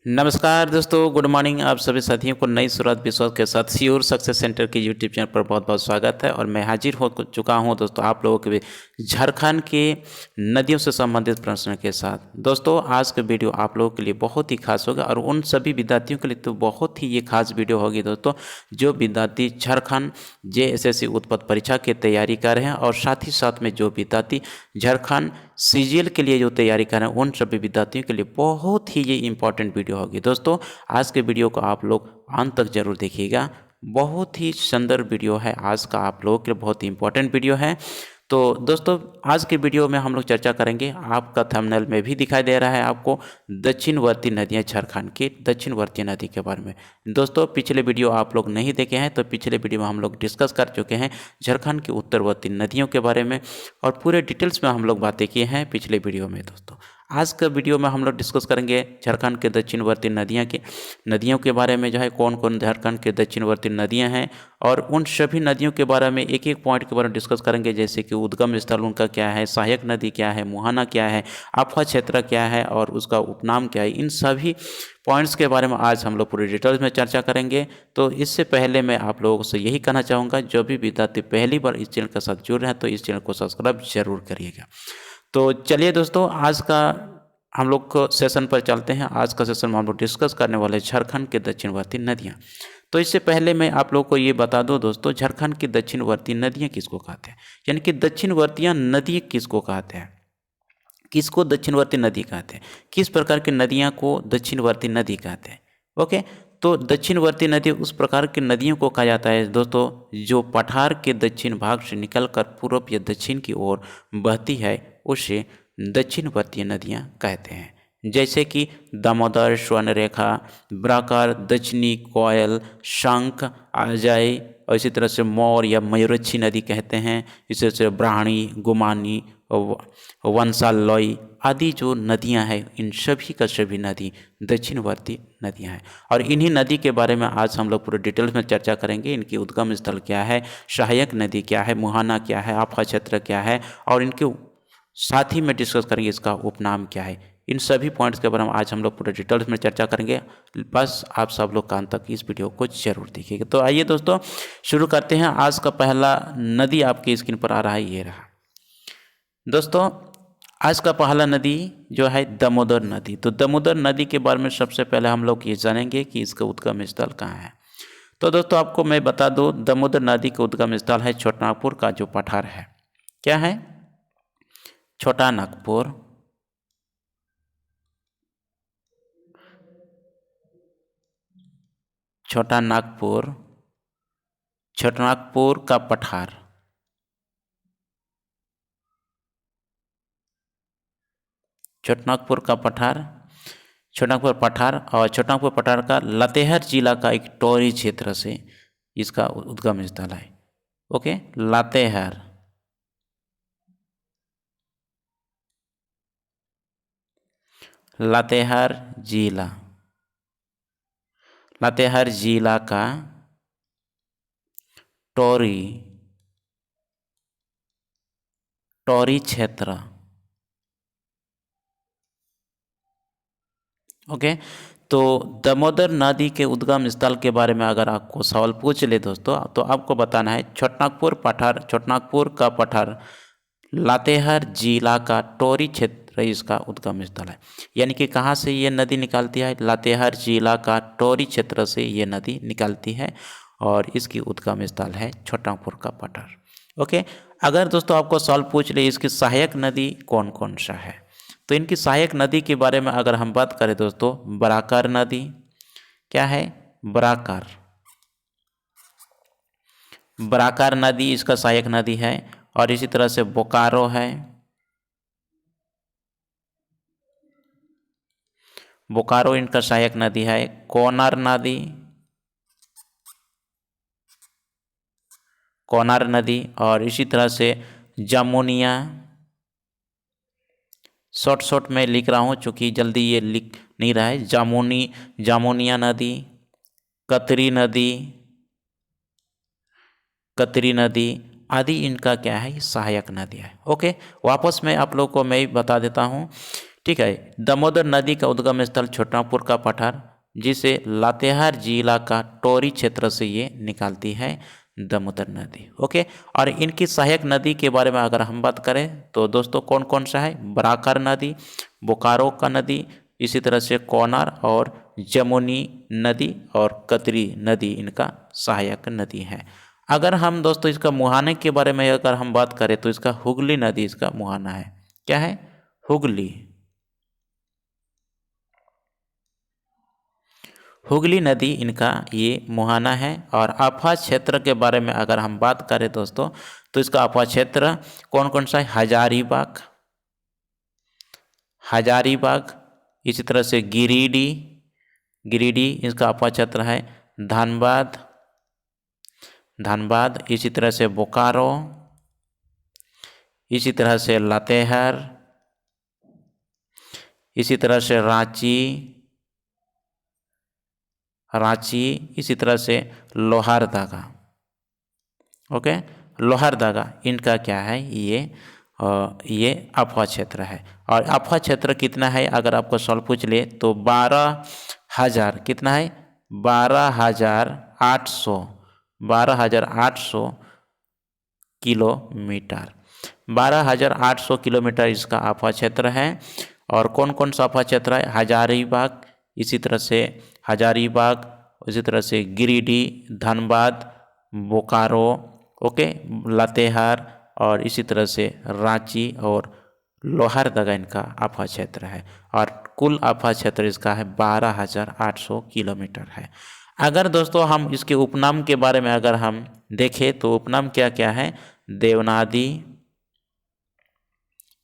नमस्कार दोस्तों, good morning. आप सभी साथियों को नई शुरुआत विश्वास के साथ श्योर सक्सेस सेंटर के यूट्यूब चैनल पर बहुत बहुत स्वागत है। और मैं हाजिर हो चुका हूं दोस्तों आप लोगों के झारखंड के नदियों से संबंधित प्रश्न के साथ। दोस्तों आज का वीडियो आप लोगों के लिए बहुत ही खास होगा और उन सभी विद्यार्थियों के लिए तो बहुत ही ये खास वीडियो होगी दोस्तों, जो विद्यार्थी झारखंड JSSC उत्पत्ति परीक्षा की तैयारी कर रहे हैं और साथ ही साथ में जो विद्यार्थी झारखंड CGL के लिए जो तैयारी कर रहे हैं उन सभी विद्यार्थियों के लिए बहुत ही ये इंपॉर्टेंट वीडियो होगी। दोस्तों आज के वीडियो को आप लोग अंत तक जरूर देखिएगा, बहुत ही सुंदर वीडियो है आज का, आप लोगों के लिए बहुत ही इंपॉर्टेंट वीडियो है। तो दोस्तों आज के वीडियो में हम लोग चर्चा करेंगे, आपका थंबनेल में भी दिखाई दे रहा है आपको, दक्षिणवर्ती नदियां, झारखंड की दक्षिणवर्ती नदी के बारे में। दोस्तों पिछले वीडियो आप लोग नहीं देखे हैं तो पिछले वीडियो में हम लोग डिस्कस कर चुके हैं झारखंड की उत्तरवर्ती नदियों के बारे में और पूरे डिटेल्स में हम लोग बातें किए हैं पिछले वीडियो में। दोस्तों आज का वीडियो में हम लोग डिस्कस करेंगे झारखंड के दक्षिणवर्ती नदियों के बारे में, जो है कौन कौन झारखंड के दक्षिणवर्ती नदियां हैं और उन सभी नदियों के बारे में एक एक पॉइंट के बारे में डिस्कस करेंगे, जैसे कि उद्गम स्थल उनका क्या है, सहायक नदी क्या है, मुहाना क्या है, अफवा क्षेत्र क्या है और उसका उपनाम क्या है। इन सभी पॉइंट्स के बारे में आज हम लोग पूरी डिटेल्स में चर्चा करेंगे। तो इससे पहले मैं आप लोगों से यही कहना चाहूँगा, जो भी विद्यार्थी पहली बार इस चैनल के साथ जुड़ रहे हैं तो इस चैनल को सब्सक्राइब जरूर करिएगा। तो चलिए दोस्तों आज का हम लोग को सेशन पर चलते हैं। आज का सेशन में हम लोग डिस्कस करने वाले झारखंड के दक्षिणवर्ती नदियाँ। तो इससे पहले मैं आप लोगों को ये बता दूं दोस्तों, झारखंड की दक्षिणवर्ती नदियाँ किसको कहते हैं, यानी कि दक्षिणवर्तीय नदी किसको कहते हैं, किसको दक्षिणवर्ती नदी कहते हैं, किस प्रकार की नदियाँ को दक्षिणवर्ती नदी कहते हैं। ओके, तो दक्षिणवर्ती नदी उस प्रकार की नदियों को कहा जाता है दोस्तों जो पठार के दक्षिण भाग से निकलकर पूर्व या दक्षिण की ओर बहती है, उसे दक्षिणवर्तीय नदियाँ कहते हैं। जैसे कि दामोदर, स्वर्णरेखा, ब्राकार, दक्षिणी, कोयल, शंख, अजय और इसी तरह से मौर या मयूरक्षी नदी कहते हैं। इसी तरह से ब्राह्मणी, गुमानी, वंशालोई आदि जो नदियां हैं, इन सभी का सभी नदी दक्षिणवर्ती नदियां हैं। और इन्हीं नदी के बारे में आज हम लोग पूरे डिटेल्स में चर्चा करेंगे। इनकी उद्गम स्थल क्या है, सहायक नदी क्या है, मुहाना क्या है, अफवा क्षेत्र क्या है और इनके साथ ही में डिस्कस करेंगे इसका उपनाम क्या है। इन सभी पॉइंट्स के बारे में आज हम लोग पूरे डिटेल्स में चर्चा करेंगे। बस आप सब लोग कान तक इस वीडियो को जरूर देखिएगा। तो आइए दोस्तों शुरू करते हैं। आज का पहला नदी आपकी स्क्रीन पर आ रहा है, ये रहा दोस्तों। आज का पहला नदी जो है दामोदर नदी। तो दामोदर नदी के बारे में सबसे पहले हम लोग ये जानेंगे कि इसका उद्गम स्थल कहाँ है। तो दोस्तों आपको मैं बता दूं, दामोदर नदी का उद्गम स्थल है छोटानागपुर का जो पठार है। क्या है? छोटानागपुर। छोटानागपुर, छोटानागपुर का पठार, छोटानागपुर का पठार, छोटानागपुर पठार और छोटानागपुर पठार का लातेहार जिला का एक टोरी क्षेत्र से इसका उद्गम स्थल है। ओके, लातेहार, लातेहार जिला, लातेहार जिला का टोरी, टोरी क्षेत्र। ओके, तो दामोदर नदी के उद्गम स्थल के बारे में अगर आपको सवाल पूछ ले दोस्तों, तो आपको बताना है छोटानागपुर पठार, छोटानागपुर का पठार लातेहार जिला का टोरी क्षेत्र इसका उद्गम स्थल है। यानी कि कहाँ से ये नदी निकलती है? लातेहार जिला का टोरी क्षेत्र से ये नदी निकलती है और इसकी उद्गम स्थल है छोटानागपुर का पठार। ओके, अगर दोस्तों आपको सवाल पूछ ले इसकी सहायक नदी कौन कौन सा है, तो इनकी सहायक नदी के बारे में अगर हम बात करें दोस्तों, बराकर नदी। क्या है? बराकर, बराकर नदी इसका सहायक नदी है। और इसी तरह से बोकारो है, बोकारो इनका सहायक नदी है। कोनार नदी, कोनार नदी और इसी तरह से जमुनिया, शॉर्ट में लिख रहा हूँ चूँकि जल्दी ये लिख नहीं रहा है। जामुनिया नदी, कतरी नदी, कतरी नदी आदि इनका क्या है? सहायक नदी है। ओके, वापस मैं आप लोग को मैं बता देता हूँ ठीक है। दामोदर नदी का उद्गम स्थल छोटापुर का पठार, जिसे लातेहार जिला का टोरी क्षेत्र से ये निकालती है दामोदर नदी। ओके, और इनकी सहायक नदी के बारे में अगर हम बात करें तो दोस्तों कौन कौन सा है, बराकर नदी, बोकारो का नदी, इसी तरह से कोनार और जमुनी नदी और कतरी नदी इनका सहायक नदी है। अगर हम दोस्तों इसका मुहाने के बारे में अगर हम बात करें तो इसका हुगली नदी इसका मुहाना है। क्या है, हुगली। हुगली नदी इनका ये मुहाना है। और अफा क्षेत्र के बारे में अगर हम बात करें दोस्तों तो इसका अफा क्षेत्र कौन कौन सा है, हजारीबाग, हजारीबाग, इसी तरह से गिरिडीह, गिरिडीह इसका अफा क्षेत्र है, धनबाद, धनबाद, इसी तरह से बोकारो, इसी तरह से लातेहार, इसी तरह से रांची, रांची, इसी तरह से लोहारदगा। ओके, लोहारदगा इनका क्या है, ये अफवा क्षेत्र है। और अफवा क्षेत्र कितना है अगर आपको सवाल पूछ ले तो 12,000 कितना है, 12,800, 12,800 किलोमीटर, 12,800 किलोमीटर इसका अफवा क्षेत्र है। और कौन कौन सा अफवा क्षेत्र है, हजारीबाग, इसी तरह से हजारीबाग, इसी तरह से गिरिडीह, धनबाद, बोकारो, ओके, लातेहार और इसी तरह से रांची और लोहारदगा इनका अफवा क्षेत्र है। और कुल अफवा क्षेत्र इसका है 12,800 किलोमीटर है। अगर दोस्तों हम इसके उपनाम के बारे में अगर हम देखें तो उपनाम क्या क्या है, देवनादी,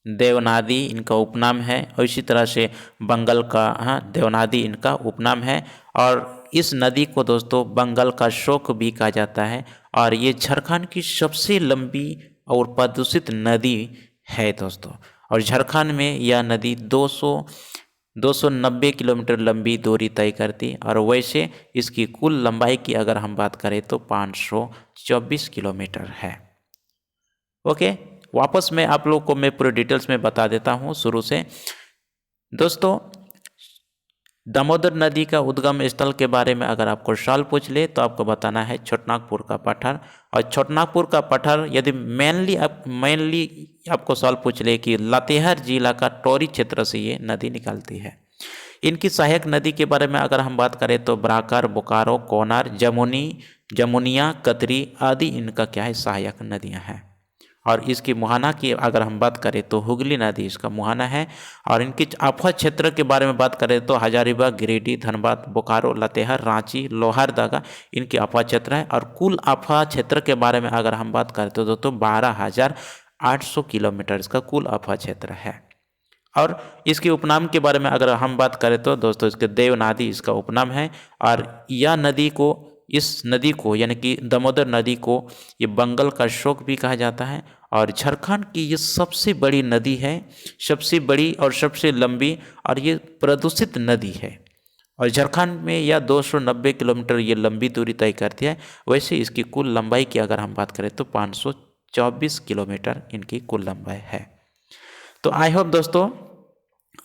देवनादी इनका उपनाम है। और इसी तरह से बंगाल का, हाँ, देवनादी इनका उपनाम है। और इस नदी को दोस्तों बंगाल का शोक भी कहा जाता है। और ये झारखंड की सबसे लंबी और प्रदूषित नदी है दोस्तों। और झारखंड में यह नदी 290 किलोमीटर लंबी दूरी तय करती। और वैसे इसकी कुल लंबाई की अगर हम बात करें तो 524 किलोमीटर है। ओके, वापस मैं आप लोगों को मैं पूरे डिटेल्स में बता देता हूँ शुरू से। दोस्तों दामोदर नदी का उद्गम स्थल के बारे में अगर आपको सवाल पूछ ले तो आपको बताना है छोटनागपुर का पठार। और छोटनागपुर का पठार यदि मेनली आपको सवाल पूछ ले कि लातेहार जिला का टोरी क्षेत्र से ये नदी निकलती है। इनकी सहायक नदी के बारे में अगर हम बात करें तो बराकर, बोकारो, कोनार, जमुनिया, कतरी आदि इनका क्या है, सहायक नदियाँ हैं। और इसकी मुहाना की अगर हम बात करें तो हुगली नदी इसका मुहाना है। और इनकी अफवा क्षेत्र के बारे में बात करें तो हजारीबाग, गिरिडीह, धनबाद, बोकारो, लातेहार, रांची, लोहारदगा इनकी अफवा क्षेत्र है। और कुल अफवा क्षेत्र के बारे में अगर हम बात करें तो दोस्तों 12,800 किलोमीटर इसका कुल अफवा क्षेत्र है। और इसके उपनाम के बारे में अगर हम बात करें तो दोस्तों इसके देवनादी इसका उपनाम है। और यह नदी को, इस नदी को यानी कि दामोदर नदी को ये बंगाल का शोक भी कहा जाता है। और झारखंड की ये सबसे बड़ी नदी है, सबसे बड़ी और सबसे लंबी, और ये प्रदूषित नदी है। और झारखंड में यह 290 किलोमीटर ये लंबी दूरी तय करती है। वैसे इसकी कुल लंबाई की अगर हम बात करें तो 524 किलोमीटर इनकी कुल लंबाई है। तो आई होप दोस्तों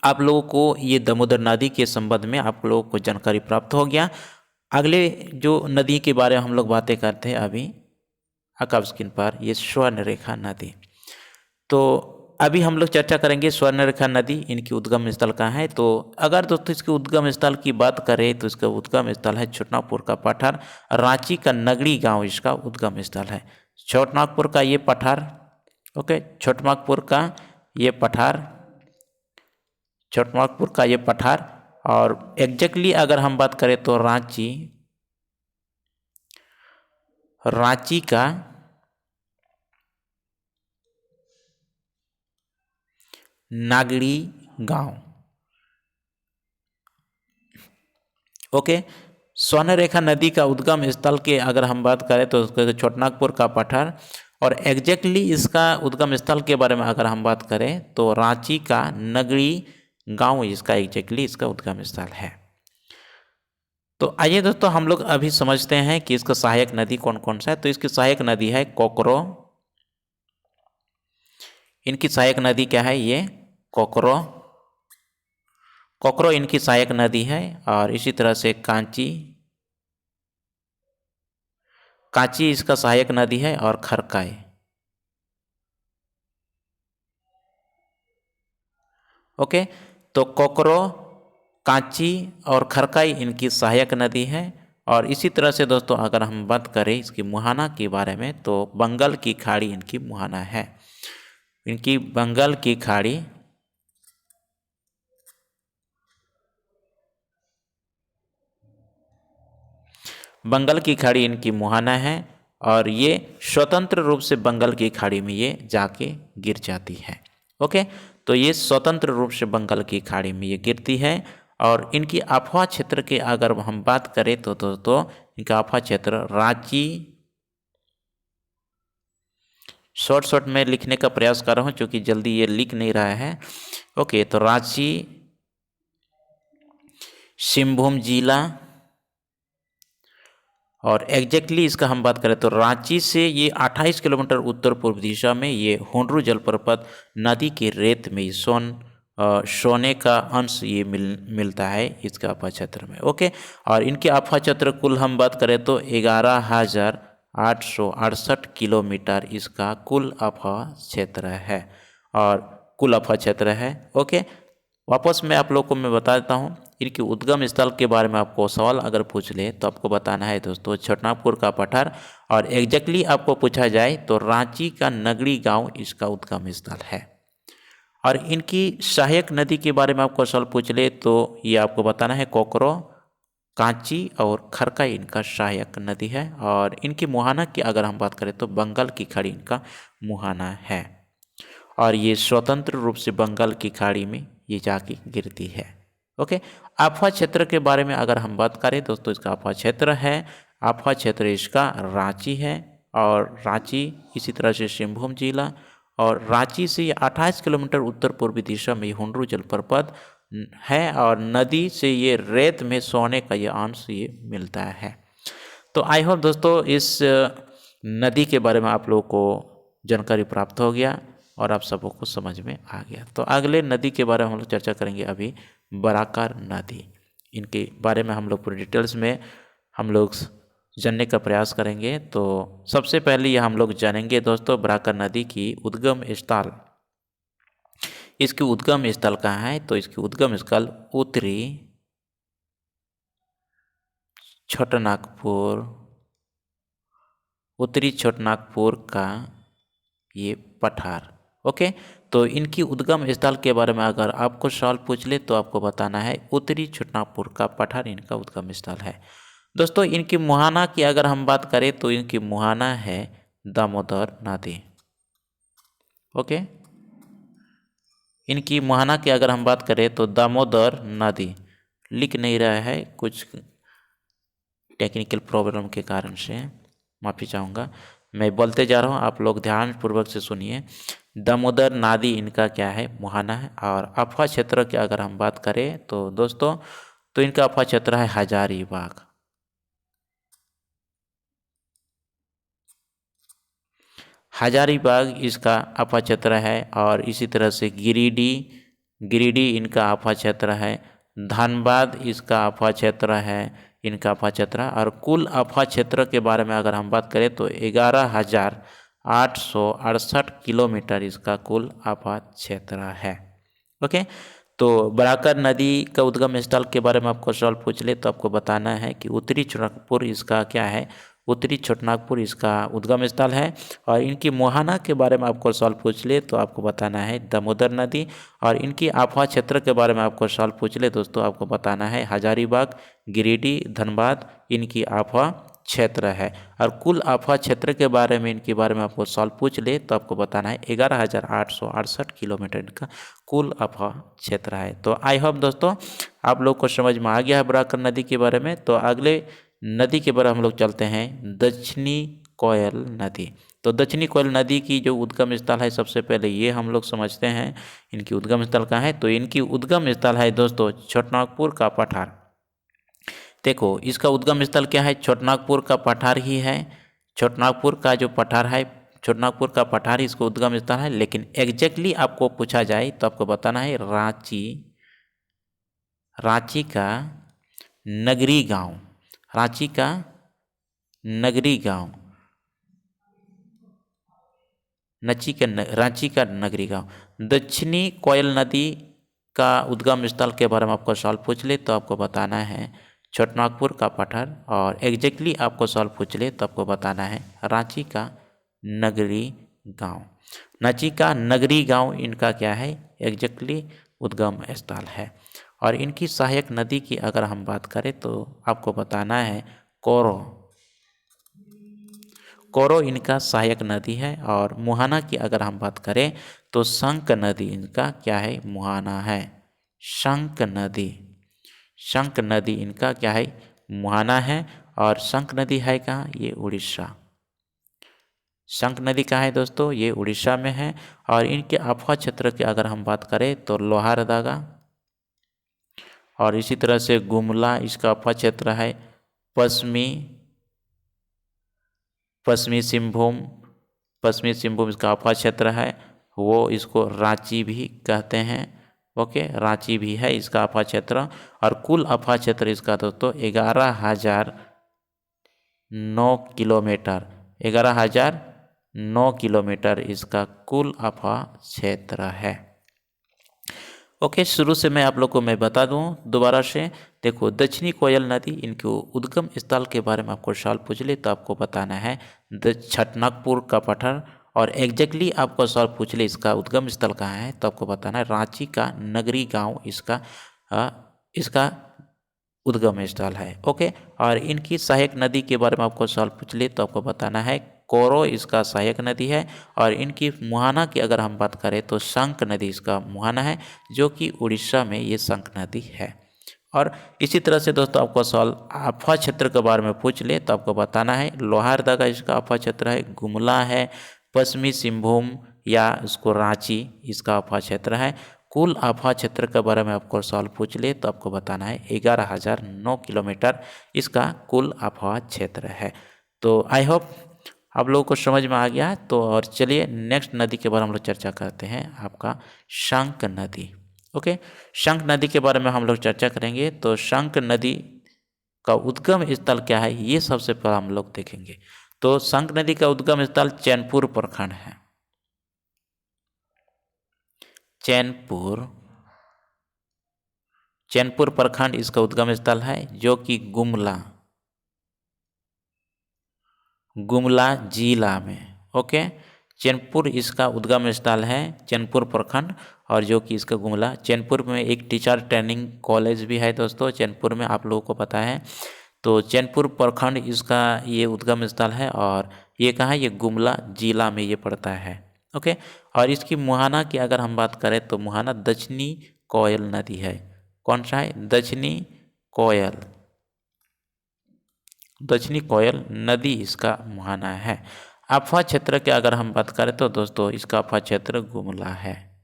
आप लोगों को ये दामोदर नदी के संबंध में आप लोगों को जानकारी प्राप्त हो गया। अगले जो नदी के बारे में हम लोग बातें करते हैं अभी आकाश स्क्रीन पर, ये स्वर्णरेखा नदी। तो अभी हम लोग चर्चा करेंगे स्वर्णरेखा नदी, इनकी उद्गम स्थल कहाँ है। तो अगर दोस्तों इसके उद्गम स्थल की बात करें तो इसका उद्गम स्थल है छोटनागपुर का पठार, रांची का नगड़ी गांव इसका उद्गम स्थल है। छोटनागपुर का ये पठार, ओके, छोटनागपुर का ये पठार, छोटनागपुर का ये पठार। और एग्जैक्टली अगर हम बात करें तो रांची का नागड़ी गांव। ओके, स्वर्णरेखा नदी का उद्गम स्थल के अगर हम बात करें तो छोटनागपुर का पठार। और एग्जैक्टली इसका उद्गम स्थल के बारे में अगर हम बात करें तो रांची का नगड़ी गांव इसका एग्जैक्टली इसका उद्गम स्थल है। तो आइए दोस्तों हम लोग अभी समझते हैं कि इसका सहायक नदी कौन कौन सा है। तो इसकी सहायक नदी है कोकरो, इनकी सहायक नदी क्या है, ये कोकरो, कोकरो इनकी सहायक नदी है। और इसी तरह से कांची इसका सहायक नदी है। और खरकाई, ओके। तो कोकरो, कांची और खरकाई इनकी सहायक नदी है। और इसी तरह से दोस्तों अगर हम बात करें इसकी मुहाना के बारे में, तो बंगाल की खाड़ी इनकी मुहाना है। इनकी बंगाल की खाड़ी इनकी मुहाना है। और ये स्वतंत्र रूप से बंगाल की खाड़ी में ये जाके गिर जाती है। ओके, तो ये स्वतंत्र रूप से बंगाल की खाड़ी में ये गिरती है। और इनकी अफवाह क्षेत्र के अगर हम बात करें तो दोस्तों इनका अफवाह क्षेत्र रांची, शॉर्ट में लिखने का प्रयास कर रहा हूँ क्योंकि जल्दी ये लिख नहीं रहा है। ओके, तो रांची, सिंहभूम जिला, और एग्जैक्टली इसका हम बात करें तो रांची से ये 28 किलोमीटर उत्तर पूर्व दिशा में ये होंडरू जलप्रपात नदी के रेत में सोने का अंश ये मिलता है इसका अफवाह क्षेत्र में। ओके, और इनके अफवाह क्षेत्र कुल हम बात करें तो 11,868 किलोमीटर इसका कुल अफवाह क्षेत्र है। और कुल अफवाह क्षेत्र है। ओके, वापस मैं आप लोग को मैं बता देता हूँ इनकी उद्गम स्थल के बारे में। आपको सवाल अगर पूछ ले तो आपको बताना है दोस्तों छोटनागपुर का पठार। और एग्जैक्टली आपको पूछा जाए तो रांची का नगरी गांव इसका उद्गम स्थल है। और इनकी सहायक नदी के बारे में आपको सवाल पूछ ले तो ये आपको बताना है कोकरो, कांची और खरकाई इनका सहायक नदी है। और इनकी मुहाना की अगर हम बात करें तो बंगाल की खाड़ी इनका मुहाना है। और ये स्वतंत्र रूप से बंगाल की खाड़ी में ये जाके गिरती है। ओके, अफवाह क्षेत्र के बारे में अगर हम बात करें दोस्तों इसका अफवाह क्षेत्र है, अफवाह क्षेत्र इसका रांची है। और रांची इसी तरह से सिंहभूम जिला, और रांची से ये 28 किलोमीटर उत्तर पूर्वी दिशा में होंडरू जलप्रपात है। और नदी से ये रेत में सोने का ये अंश ये मिलता है। तो आई होप दोस्तों इस नदी के बारे में आप लोगों को जानकारी प्राप्त हो गया और आप सबों को समझ में आ गया। तो अगले नदी के बारे में हम लोग चर्चा करेंगे अभी बराकर नदी। इनके बारे में हम लोग पूरी डिटेल्स में हम लोग जानने का प्रयास करेंगे। तो सबसे पहले ये हम लोग जानेंगे दोस्तों बराकर नदी की उद्गम स्थल। इसकी उद्गम स्थल कहाँ है? तो इसकी उद्गम स्थल उत्तरी छोटनागपुर का ये पठार। ओके, तो इनकी उद्गम स्थल के बारे में अगर आपको सवाल पूछ ले तो आपको बताना है उत्तरी छोटनागपुर का पठार इनका उद्गम स्थल है। दोस्तों इनकी मुहाना की अगर हम बात करें तो इनकी मुहाना है दामोदर नदी। ओके, इनकी मुहाना की अगर हम बात करें तो दामोदर नदी लिख नहीं रहा है, कुछ टेक्निकल प्रॉब्लम के कारण से, माफ़ी चाहूँगा। मैं बोलते जा रहा हूँ, आप लोग ध्यानपूर्वक से सुनिए। दामोदर नदी इनका क्या है? मुहाना है। और अफवाह क्षेत्र की अगर हम बात करें तो दोस्तों तो इनका अफवाह क्षेत्र है हजारीबाग। हजारीबाग इसका अफवाह क्षेत्र है। और इसी तरह से गिरिडीह इनका अफवाह क्षेत्र है। धनबाद इसका अफवाह क्षेत्र है, इनका अफवाह क्षेत्र। और कुल अफवाह क्षेत्र के बारे में अगर हम बात करें तो 11,868 किलोमीटर इसका कुल अफवाह क्षेत्र है। ओके, तो बराकर नदी का उद्गम स्थल के बारे में आपको सवाल पूछ ले तो आपको बताना है कि उत्तरी छोटनागपुर इसका क्या है? उत्तरी छोटनागपुर इसका उद्गम स्थल है। और इनकी मुहाना के बारे में आपको सवाल पूछ ले तो आपको बताना है दामोदर नदी। और इनकी अफवाह क्षेत्र के बारे में आपको सवाल पूछ ले दोस्तों आपको बताना है हजारीबाग, गिरिडीह, धनबाद इनकी अफवाह क्षेत्र है। और कुल अफवाह क्षेत्र के बारे में इनके बारे में आपको सवाल पूछ ले तो आपको बताना है 11,868 किलोमीटर इनका कुल अफवाह क्षेत्र है। तो आई होप दोस्तों आप लोग को समझ में आ गया है बराकर नदी के बारे में। तो अगले नदी के बारे में हम लोग चलते हैं दक्षिणी कोयल नदी। तो दक्षिणी कोयल नदी की जो उद्गम स्थल है सबसे पहले ये हम लोग समझते हैं इनकी उद्गम स्थल कहाँ है। तो इनकी उद्गम स्थल है दोस्तों छोटनागपुर का पठार। देखो इसका उद्गम स्थल क्या है? छोटनागपुर का पठार ही है। छोटनागपुर का जो पठार है, छोटनागपुर का पठार इसका उद्गम स्थल है। लेकिन एग्जैक्टली आपको पूछा जाए तो आपको बताना है रांची रांची का नगरी गांव, रांची का नगरी गांव, रांची का नगरी गांव। दक्षिणी कोयल नदी का उद्गम स्थल के बारे में आपको सवाल पूछ ले तो आपको बताना है छोटानागपुर का पठार, और एग्जैक्टली आपको सवाल पूछ ले तो आपको बताना है रांची का नगरी गांव। रांची का नगरी गांव इनका क्या है, एग्जैक्टली उद्गम स्थल है। और इनकी सहायक नदी की अगर हम बात करें तो आपको बताना है कोरो, कोरो इनका सहायक नदी है। और मुहाना की अगर हम बात करें तो शंख नदी इनका क्या है, मुहाना है। शंख नदी, शंख नदी इनका क्या है, मुहाना है। और शंख नदी है कहाँ, ये उड़ीसा। शंख नदी कहाँ है दोस्तों, ये उड़ीसा में है। और इनके अफवाह क्षेत्र की अगर हम बात करें तो लोहारदगा, और इसी तरह से गुमला इसका अफवाह क्षेत्र है। पश्चिमी सिंहभूम इसका अफवाह क्षेत्र है, वो इसको रांची भी कहते हैं। ओके, रांची भी है इसका अफवाह क्षेत्र। और कुल अफवाह क्षेत्र इसका दोस्तों 11,009 किलोमीटर, 11,009 किलोमीटर इसका कुल अफवाह क्षेत्र है। ओके, शुरू से मैं आप लोग को मैं बता दूं दोबारा से। देखो, दक्षिणी कोयल नदी इनके उद्गम स्थल के बारे में आपको सवाल पूछ ले तो आपको बताना है छोटानागपुर का पठार, और एग्जैक्टली आपको सवाल पूछ ले इसका उद्गम स्थल कहाँ है तो आपको बताना है रांची का नगरी गांव इसका उद्गम स्थल है। ओके, और इनकी सहायक नदी के बारे में आपको सवाल पूछ ले तो आपको बताना है कोरो इसका सहायक नदी है। और इनकी मुहाना की अगर हम बात करें तो शंख नदी इसका मुहाना है, जो कि उड़ीसा में ये शंख नदी है। और इसी तरह से दोस्तों आपको सवाल अफवाह क्षेत्र के बारे में पूछ ले तो आपको बताना है लोहारदगा इसका अफवाह क्षेत्र है, गुमला है, पश्चिमी सिंहभूम या इसको रांची इसका अफवाह क्षेत्र है। कुल अफवाह क्षेत्र के बारे में आपको सवाल पूछ ले तो आपको बताना है 11,009 किलोमीटर इसका कुल अफवाह क्षेत्र है। तो आई होप आप लोगों को समझ में आ गया। तो और चलिए नेक्स्ट नदी के बारे में हम लोग चर्चा करते हैं, आपका शंख नदी। ओके, शंख नदी के बारे में हम लोग चर्चा करेंगे। तो शंख नदी का उद्गम स्थल क्या है ये सबसे पहले हम लोग देखेंगे। तो शंख नदी का उद्गम स्थल चैनपुर प्रखंड है। चैनपुर प्रखंड इसका उद्गम स्थल है, जो कि गुमला जिला में। ओके, चैनपुर इसका उद्गम स्थल है, चैनपुर प्रखंड, और जो कि इसका गुमला। चैनपुर में एक टीचर ट्रेनिंग कॉलेज भी है दोस्तों, चैनपुर में, आप लोगों को पता है। तो चैनपुर प्रखंड इसका ये उद्गम स्थल है, और ये कहाँ, ये गुमला जिला में ये पड़ता है। ओके, और इसकी मुहाना की अगर हम बात करें तो मुहाना दक्षिणी कोयल नदी है। कौन सा है, दक्षिणी कोयल नदी इसका मुहाना है। अफवाह क्षेत्र की अगर हम बात करें तो दोस्तों इसका अफवाह क्षेत्र गुमला है।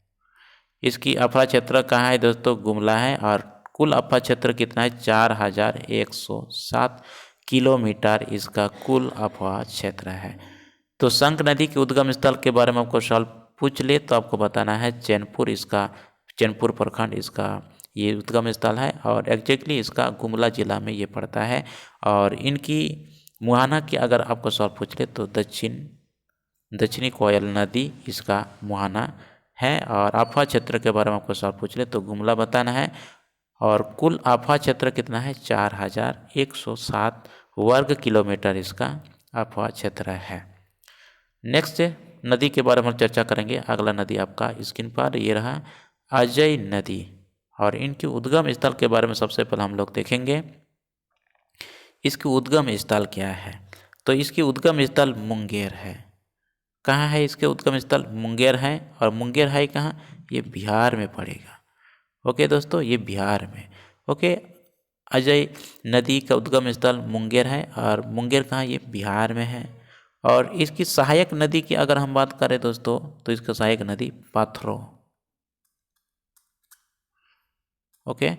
इसकी अफवाह क्षेत्र कहाँ है दोस्तों, गुमला है। और कुल अफवाह क्षेत्र कितना है, 4,107 किलोमीटर इसका कुल अफवाह क्षेत्र है। तो शंख नदी के उद्गम स्थल के बारे में आपको सवाल पूछ ले तो आपको बताना है चैनपुर प्रखंड इसका ये उद्गम स्थल है, और एग्जैक्टली इसका गुमला जिला में ये पड़ता है। और इनकी मुहाना की अगर आपको सवाल पूछ ले तो दक्षिणी कोयल नदी इसका मुहाना है। और अफवाह क्षेत्र के बारे में आपको सवाल पूछ ले तो गुमला बताना है। और कुल अफवाह क्षेत्र कितना है, 4,107 वर्ग किलोमीटर इसका अफवाह क्षेत्र है। नेक्स्ट नदी के बारे में चर्चा करेंगे। अगला नदी आपका स्क्रीन पर ये रहा, अजय नदी। और इनकी उद्गम स्थल के बारे में सबसे पहले हम लोग देखेंगे इसकी उद्गम स्थल क्या है। तो इसकी उद्गम स्थल मुंगेर है। कहाँ है इसके उद्गम स्थल, मुंगेर है। और मुंगेर है कहाँ, ये बिहार में पड़ेगा। ओके दोस्तों, ये बिहार में। ओके, अजय नदी का उद्गम स्थल मुंगेर है, और मुंगेर कहाँ, ये बिहार में है। और इसकी सहायक नदी की अगर हम बात करें दोस्तों तो इसका सहायक नदी पाथरो। ओके,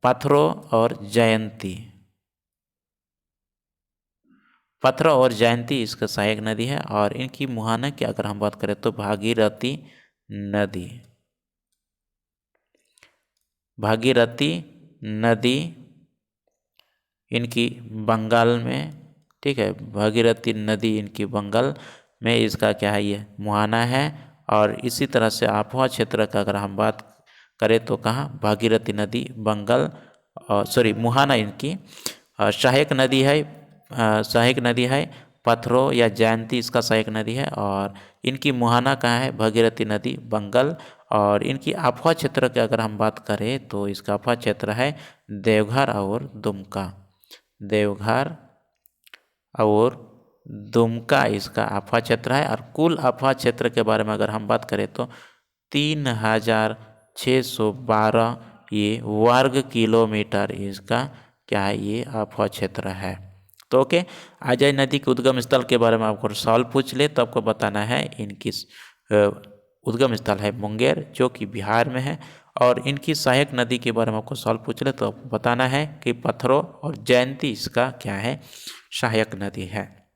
पाथरो और जयंती इसका सहायक नदी है। और इनकी मुहाना की अगर हम बात करें तो भागीरथी नदी इनकी बंगाल में, ठीक है, भागीरथी नदी इनकी बंगाल में इसका क्या है, ये मुहाना है। और इसी तरह से अफवाह क्षेत्र का अगर हम बात करें तो कहाँ, भागीरथी नदी बंगाल, सॉरी मुहाना इनकी सहायक नदी है, सहायक नदी है। पत्थरों या जयंती इसका सहायक नदी है। और इनकी मुहाना कहाँ है, भागीरथी नदी बंगाल। और इनकी अफवाह क्षेत्र की अगर हम बात करें तो इसका अफवाह क्षेत्र है देवघर और दुमका, देवघर और दुमका इसका अफवाह क्षेत्र है। और कुल अफवाह क्षेत्र के बारे में अगर हम बात करें तो 3612 ये वर्ग किलोमीटर इसका क्या है, ये अफवाह क्षेत्र है। तो ओके, अजय नदी के उद्गम स्थल के बारे में आपको सवाल पूछ ले तो आपको बताना है इनकी उद्गम स्थल है मुंगेर जो कि बिहार में है। और इनकी सहायक नदी के बारे में आपको सवाल पूछ ले तो आपको बताना है कि पत्थरों और जयंती इसका क्या है, सहायक नदी है।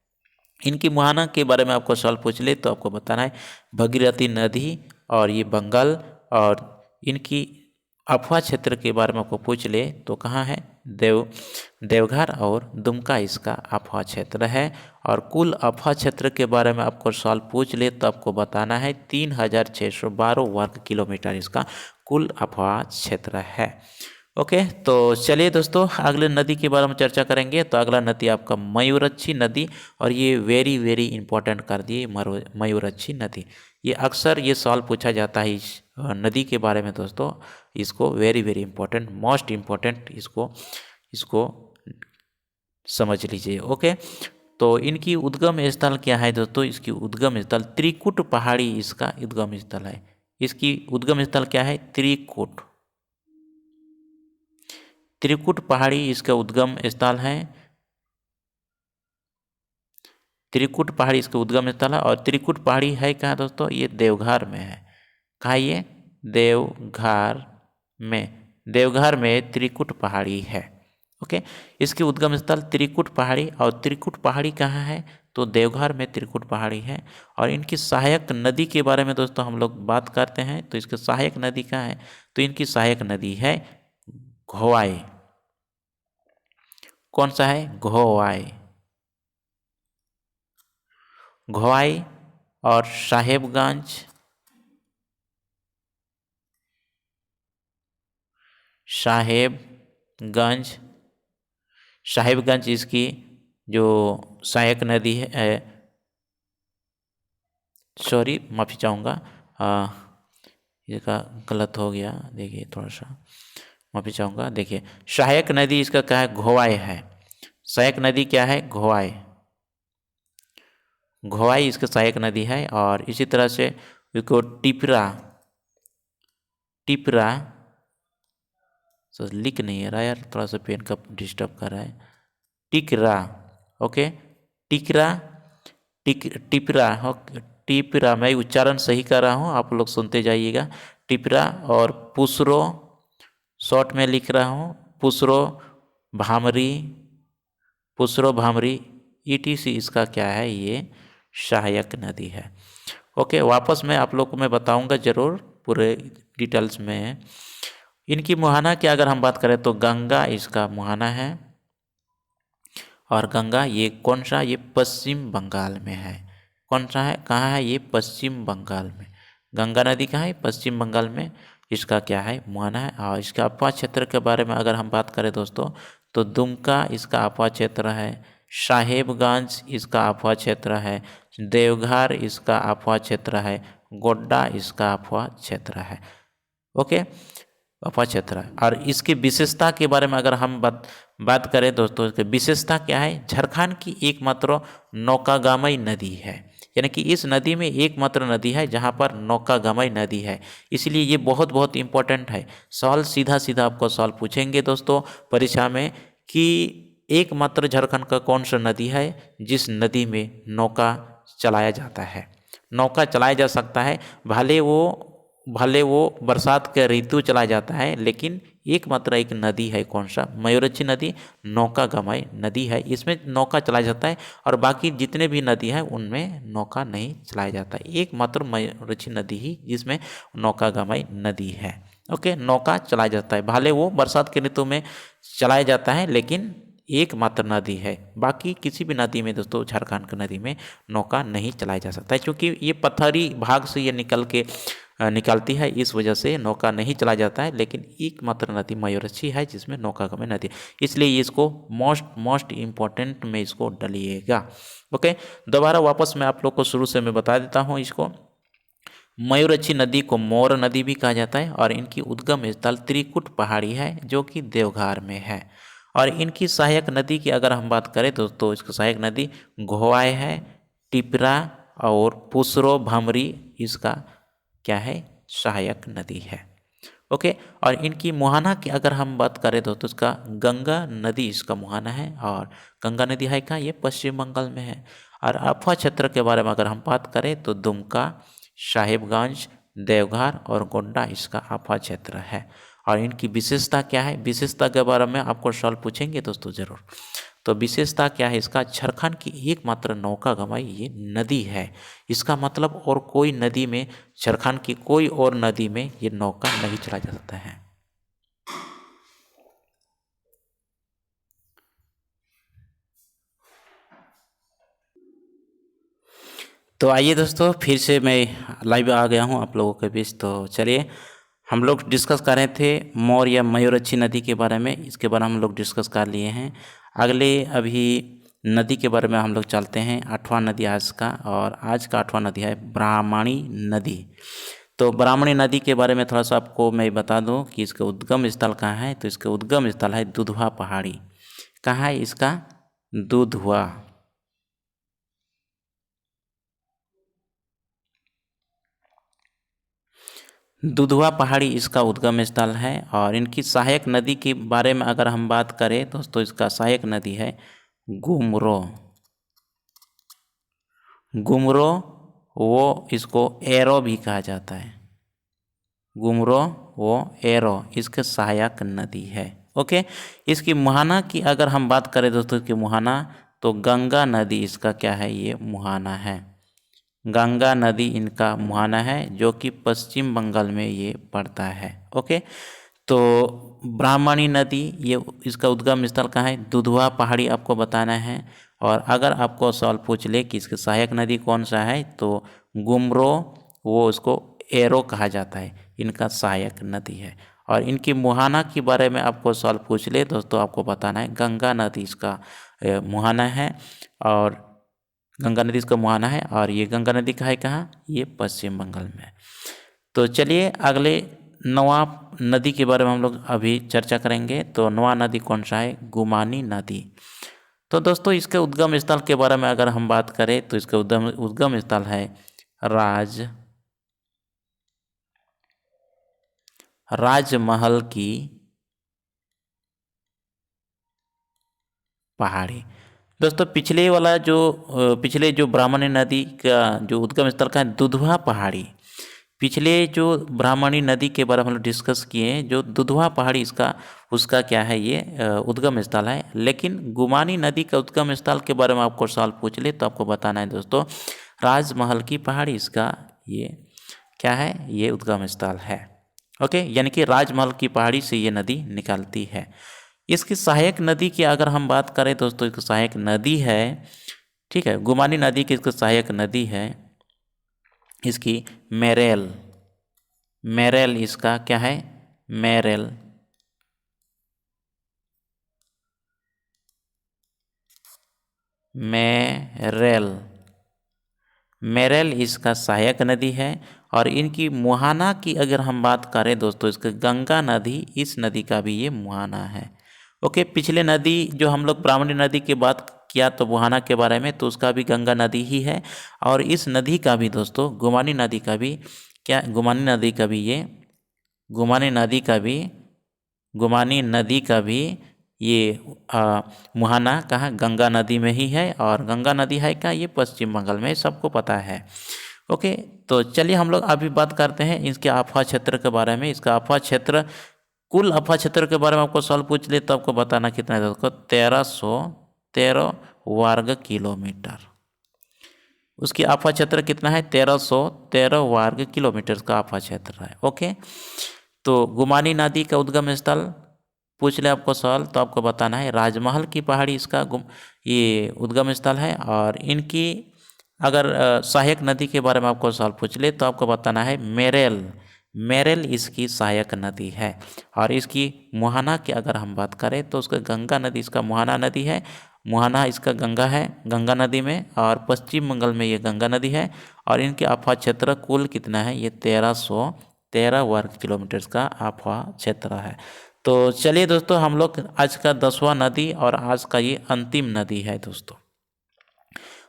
इनकी मुहाना के बारे में आपको सवाल पूछ ले तो आपको बताना है भागीरथी नदी और ये बंगाल। और इनकी अफवाह क्षेत्र के बारे में आपको पूछ ले तो कहाँ है, देवघर और दुमका इसका अफवाह क्षेत्र है। और कुल अफवाह क्षेत्र के बारे में आपको सवाल पूछ ले तो आपको बताना है 3612 वर्ग किलोमीटर इसका कुल अफवाह क्षेत्र है। ओके, तो चलिए दोस्तों अगले नदी के बारे में चर्चा करेंगे। तो अगला नदी आपका मयूरक्षी नदी, और ये वेरी वेरी इंपॉर्टेंट कर दिए मयूरक्षी नदी। ये अक्सर ये सवाल पूछा जाता है इस नदी के बारे में दोस्तों, इसको very very important, most important इसको समझ लीजिए। ओके, तो इनकी उद्गम स्थल क्या है दोस्तों, इसकी उद्गम स्थल त्रिकुट पहाड़ी इसका उद्गम स्थल है। इसकी उद्गम स्थल क्या है, त्रिकुट पहाड़ी इसका उद्गम स्थल है। त्रिकुट पहाड़ी इसका उद्गम स्थल है। और त्रिकुट पहाड़ी है कहाँ दोस्तों, ये देवघर में है। कहाँ, ये देवघर में त्रिकुट पहाड़ी है। ओके, इसकी उद्गम स्थल त्रिकुट पहाड़ी, और त्रिकुट पहाड़ी कहाँ है तो देवघर में त्रिकुट पहाड़ी है। और इनकी सहायक नदी के बारे में दोस्तों हम लोग बात करते हैं तो इसकी सहायक नदी कहाँ है, तो इनकी सहायक नदी है घोवाई। कौन सा है, घोवाई और साहेबगंज इसकी जो सहायक नदी है, सॉरी माफ़ी चाहूँगा, इसका गलत हो गया, देखिए थोड़ा सा माफ़ी चाहूँगा। देखिए सहायक नदी इसका क्या है, घोवाई है। सहायक नदी क्या है, घोवाई इसका सहायक नदी है। और इसी तरह से इसको टिपरा लिख नहीं रहा यार, थोड़ा सा पेन का डिस्टर्ब कर रहा है, टिकरा। ओके, टिपरा मैं उच्चारण सही कर रहा हूँ, आप लोग सुनते जाइएगा। टिपरा और पुसरो, शॉर्ट में लिख रहा हूँ पुसरो भामरी ETC इसका क्या है, ये सहायक नदी है। ओके, वापस मैं आप लोग को मैं बताऊंगा जरूर पूरे डिटेल्स में। इनकी मुहाना की अगर हम बात करें तो गंगा इसका मुहाना है। और गंगा ये कौन सा, ये पश्चिम बंगाल में है। कौन सा है, कहाँ है, ये पश्चिम बंगाल में। गंगा नदी कहाँ है, पश्चिम बंगाल में इसका क्या है, मुहाना है। और इसका अफवाह क्षेत्र के बारे में अगर हम बात करें दोस्तों तो दुमका इसका अफवाह क्षेत्र है, साहेबगंज इसका अफवाह क्षेत्र है, देवघर इसका अफवाह क्षेत्र है, गोड्डा इसका अफवाह क्षेत्र है। ओके, अफवाह क्षेत्र है। और इसकी विशेषता के बारे में अगर हम बात करें दोस्तों, इसकी विशेषता क्या है, झारखंड की एकमात्र नौकागामी नदी है। यानी कि इस नदी में एकमात्र नदी है जहाँ पर नौकागामी नदी है, इसलिए ये बहुत बहुत इम्पोर्टेंट है। सवाल सीधा सीधा आपको सवाल पूछेंगे दोस्तों परीक्षा में कि एकमात्र झारखंड का कौन सा नदी है जिस नदी में नौका चलाया जाता है, नौका चलाया जा सकता है। भले वो बरसात के ऋतु चला जाता है, लेकिन एकमात्र एक नदी है, कौन सा, मयूरक्षी नदी नौकागामी नदी है। इसमें नौका चलाया जाता है और बाकी जितने भी नदी हैं उनमें नौका नहीं चलाया जाता है। एकमात्र मयूरक्षी नदी ही जिसमें नौकागामी नदी है। ओके, नौका चलाया जाता है। भले वो बरसात के ऋतु में चलाया जाता है, लेकिन एकमात्र नदी है। बाकी किसी भी नदी में दोस्तों, झारखंड की नदी में नौका नहीं चलाया जा सकता है, क्योंकि ये पत्थरी भाग से ये निकलती है, इस वजह से नौका नहीं चलाया जाता है। लेकिन एकमात्र नदी मयूरक्षी है जिसमें नौका गमन नदी, इसलिए इसको मोस्ट इम्पोर्टेंट में इसको डालिएगा। ओके, दोबारा वापस मैं आप लोग को शुरू से मैं बता देता हूँ इसको। मयूरक्षी नदी को मोर नदी भी कहा जाता है और इनकी उद्गम स्थल त्रिकुट पहाड़ी है जो कि देवघर में है। और इनकी सहायक नदी की अगर हम बात करें दोस्तों, इसकी सहायक नदी घोवाय है, टिपरा और पुसरो भमरी इसका क्या है, सहायक नदी है। ओके, और इनकी मुहाना की अगर हम बात करें दोस्तों, इसका गंगा नदी इसका मुहाना है, और गंगा नदी है का ये पश्चिम बंगाल में है। और अफवाह क्षेत्र के बारे में अगर हम बात करें तो दुमका, साहिबगंज, देवघर और गोंडा इसका अफवाह क्षेत्र है। और इनकी विशेषता क्या है, विशेषता के बारे में आपको सवाल पूछेंगे दोस्तों ज़रूर। तो विशेषता क्या है इसका, झारखंड की एकमात्र नौका गमाई ये नदी है। इसका मतलब और कोई नदी में, झारखंड की कोई और नदी में ये नौका नहीं चला जा सकता है। तो आइए दोस्तों, फिर से मैं लाइव आ गया हूँ आप लोगों के बीच। तो चलिए, हम लोग डिस्कस कर रहे थे मोर या मयूरक्षी नदी के बारे में, इसके बारे में हम लोग डिस्कस कर लिए हैं। अगले अभी नदी के बारे में हम लोग चलते हैं, 8वां नदी आज का, और आज का 8वां नदी है ब्राह्मणी नदी। तो ब्राह्मणी नदी के बारे में थोड़ा सा आपको मैं बता दूं कि इसका उद्गम स्थल कहाँ है। तो इसका उद्गम स्थल है दुधवा पहाड़ी। कहाँ है इसका, दुधवा। दुधवा पहाड़ी इसका उद्गम स्थल है। और इनकी सहायक नदी के बारे में अगर हम बात करें दोस्तों, इसका सहायक नदी है गुमरो। गुमरो, वो इसको एरो भी कहा जाता है। गुमरो वो एरो इसके सहायक नदी है। ओके, इसकी मुहाना की अगर हम बात करें दोस्तों, इसकी मुहाना, तो गंगा नदी इसका क्या है, ये मुहाना है। गंगा नदी इनका मुहाना है जो कि पश्चिम बंगाल में ये पड़ता है। ओके, तो ब्राह्मणी नदी ये इसका उद्गम स्थल कहाँ है, दुधवा पहाड़ी आपको बताना है। और अगर आपको सवाल पूछ ले कि इसकी सहायक नदी कौन सा है, तो गुमरो, वो उसको एरो कहा जाता है, इनका सहायक नदी है। और इनकी मुहाना के बारे में आपको सवाल पूछ ले दोस्तों, आपको बताना है गंगा नदी इसका मुहाना है, और गंगा नदी इसका मुहाना है। और ये गंगा नदी का है कहाँ, ये पश्चिम बंगाल में है। तो चलिए अगले नवा नदी के बारे में हम लोग अभी चर्चा करेंगे। तो नवा नदी कौन सा है, गुमानी नदी। तो दोस्तों इसके उद्गम स्थल के बारे में अगर हम बात करें तो इसका उद्गम स्थल है राजमहल की पहाड़ी। दोस्तों पिछले जो ब्राह्मणी नदी का जो उद्गम स्थल का है दुधवा पहाड़ी, पिछले जो ब्राह्मणी नदी के बारे में हम लोग डिस्कस किए हैं, जो दुधवा पहाड़ी उसका क्या है, ये उद्गम स्थल है। लेकिन गुमानी नदी का उद्गम स्थल के बारे में आपको सवाल पूछ ले तो आपको बताना है दोस्तों, राजमहल की पहाड़ी इसका ये क्या है, ये उद्गम स्थल है। ओके, यानी कि राजमहल की पहाड़ी से ये नदी निकलती है। इसकी सहायक नदी की अगर हम बात करें दोस्तों, इसकी सहायक नदी है, ठीक है, गुमानी नदी की इसकी सहायक नदी है इसकी मेरेल। मेरेल इसका क्या है, मेरेल। मेरेल इसका सहायक नदी है। और इनकी मुहाना की अगर हम बात करें दोस्तों, इसका गंगा नदी, इस नदी का भी ये मुहाना है। ओके, पिछले नदी जो हम लोग ब्राह्मणी नदी की बात किया तो मुहाना के बारे में, तो उसका भी गंगा नदी ही है। और इस नदी का भी दोस्तों गुमानी नदी का भी क्या, गुमानी नदी का भी ये मुहाना कहाँ, गंगा नदी में ही है। और गंगा नदी है क्या, ये पश्चिम बंगाल में, सबको पता है। ओके, तो चलिए हम लोग अभी बात करते हैं इसके अफवाह क्षेत्र के बारे में। इसका अफवाह क्षेत्र, कुल अफवाह क्षेत्र के बारे में आपको सवाल पूछ ले तो आपको बताना कितना है दोस्तों, 1313 वर्ग किलोमीटर। उसकी अफवाह क्षेत्र कितना है, 1313 वर्ग किलोमीटर का अफवाह क्षेत्र है। ओके, तो गुमानी नदी का उद्गम स्थल पूछ ले आपको सवाल, तो आपको बताना है राजमहल की पहाड़ी इसका ये उद्गम स्थल है। और इनकी अगर सहायक नदी के बारे में आपको सवाल पूछ ले तो आपको बताना है मेरेल। मेरेल इसकी सहायक नदी है। और इसकी मुहाना की अगर हम बात करें तो उसका गंगा नदी इसका मुहाना नदी है। मुहाना इसका गंगा है, गंगा नदी में, और पश्चिम बंगाल में ये गंगा नदी है। और इनके अफवाह क्षेत्र कुल कितना है, ये 1313 वर्ग किलोमीटर का अफवाह क्षेत्र है। तो चलिए दोस्तों, हम लोग आज का 10वां नदी और आज का ये अंतिम नदी है दोस्तों।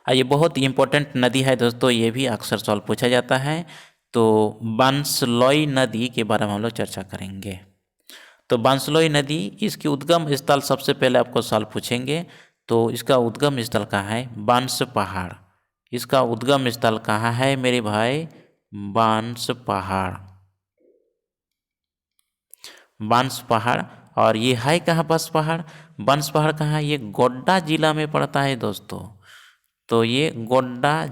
ये बहुत इम्पोर्टेंट नदी है दोस्तों, ये भी अक्सर सवाल पूछा जाता है। तो बांसलोई नदी के बारे में हम लोग चर्चा करेंगे। तो बांसलोई नदी, इसकी उद्गम स्थल सबसे पहले आपको सवाल पूछेंगे। तो इसका उद्गम स्थल कहाँ है, बांस पहाड़। इसका उद्गम स्थल कहाँ है मेरे भाई, बांस पहाड़, बांस पहाड़। और ये है कहाँ बांस पहाड़, बांस पहाड़ कहाँ है, ये गोड्डा जिला में पड़ता है दोस्तों। तो ये गोड्डा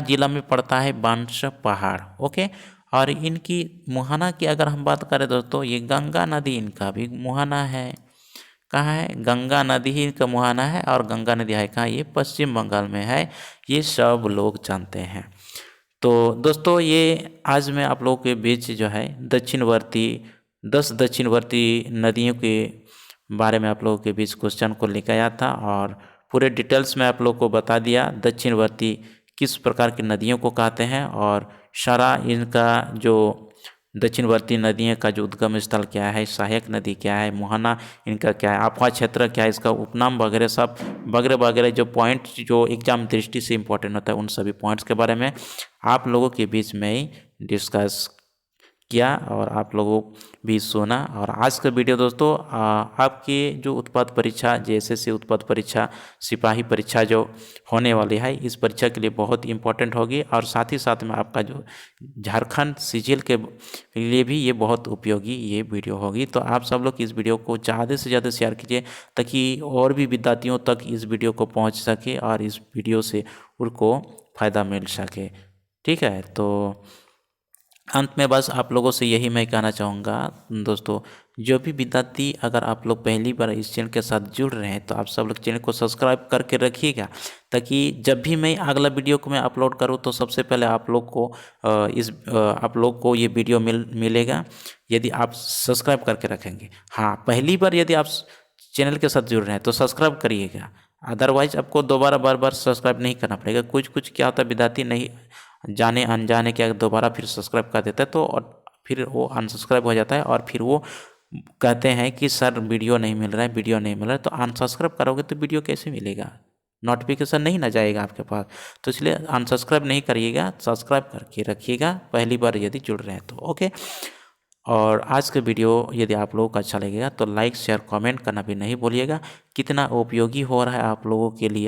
जिला में पड़ता है बांस पहाड़। ओके। और इनकी मुहाना की अगर हम बात करें दोस्तों, ये गंगा नदी इनका भी मुहाना है। कहाँ है, गंगा नदी ही इनका मुहाना है। और गंगा नदी है कहाँ, ये पश्चिम बंगाल में है। ये सब लोग जानते हैं। तो दोस्तों, ये आज मैं आप लोगों के बीच जो है 10 दक्षिणवर्ती नदियों के बारे में आप लोगों के बीच क्वेश्चन को लेकर आया था। और पूरे डिटेल्स में आप लोग को बता दिया दक्षिणवर्ती किस प्रकार की नदियों को कहते हैं, और सारा इनका जो दक्षिणवर्ती नदियों का जो उद्गम स्थल क्या है, सहायक नदी क्या है, मुहाना इनका क्या है, अफवाह क्षेत्र क्या है, इसका उपनाम वगैरह सब वगैरह वगैरह जो पॉइंट जो एग्जाम दृष्टि से इम्पोर्टेंट होता है, उन सभी पॉइंट्स के बारे में आप लोगों के बीच में ही डिस्कस किया और आप लोगों भी सुना। और आज का वीडियो दोस्तों आपके जो उत्पाद परीक्षा, JSSC उत्पाद परीक्षा, सिपाही परीक्षा जो होने वाली है, इस परीक्षा के लिए बहुत इंपॉर्टेंट होगी। और साथ ही साथ में आपका जो झारखंड CGL के लिए भी ये बहुत उपयोगी ये वीडियो होगी। तो आप सब लोग इस वीडियो को ज़्यादा से ज़्यादा शेयर कीजिए ताकि और भी विद्यार्थियों तक इस वीडियो को पहुँच सके और इस वीडियो से उनको फ़ायदा मिल सके। ठीक है। तो अंत में बस आप लोगों से यही मैं कहना चाहूँगा दोस्तों, जो भी विद्यार्थी अगर आप लोग पहली बार इस चैनल के साथ जुड़ रहे हैं तो आप सब लोग चैनल को सब्सक्राइब करके रखिएगा, ताकि जब भी मैं अगला वीडियो को मैं अपलोड करूँ तो सबसे पहले आप लोग को ये वीडियो मिलेगा यदि आप सब्सक्राइब करके रखेंगे। हाँ, पहली बार यदि आप चैनल के साथ जुड़ रहे हैं तो सब्सक्राइब करिएगा, अदरवाइज आपको दोबारा बार सब्सक्राइब नहीं करना पड़ेगा। कुछ क्या होता है, विद्यार्थी नहीं जाने अनजाने क्या दोबारा फिर सब्सक्राइब कर देता है तो और फिर वो अनसब्सक्राइब हो जाता है और फिर वो कहते हैं कि सर वीडियो नहीं मिल रहा है। तो अनसब्सक्राइब करोगे तो वीडियो कैसे मिलेगा, नोटिफिकेशन नहीं ना जाएगा आपके पास। तो इसलिए अनसब्सक्राइब नहीं करिएगा, सब्सक्राइब करके रखिएगा पहली बार यदि जुड़ रहे हैं तो। ओके। और आज का वीडियो यदि आप लोगों को अच्छा लगेगा तो लाइक शेयर कमेंट करना भी नहीं भूलिएगा। कितना उपयोगी हो रहा है आप लोगों के लिए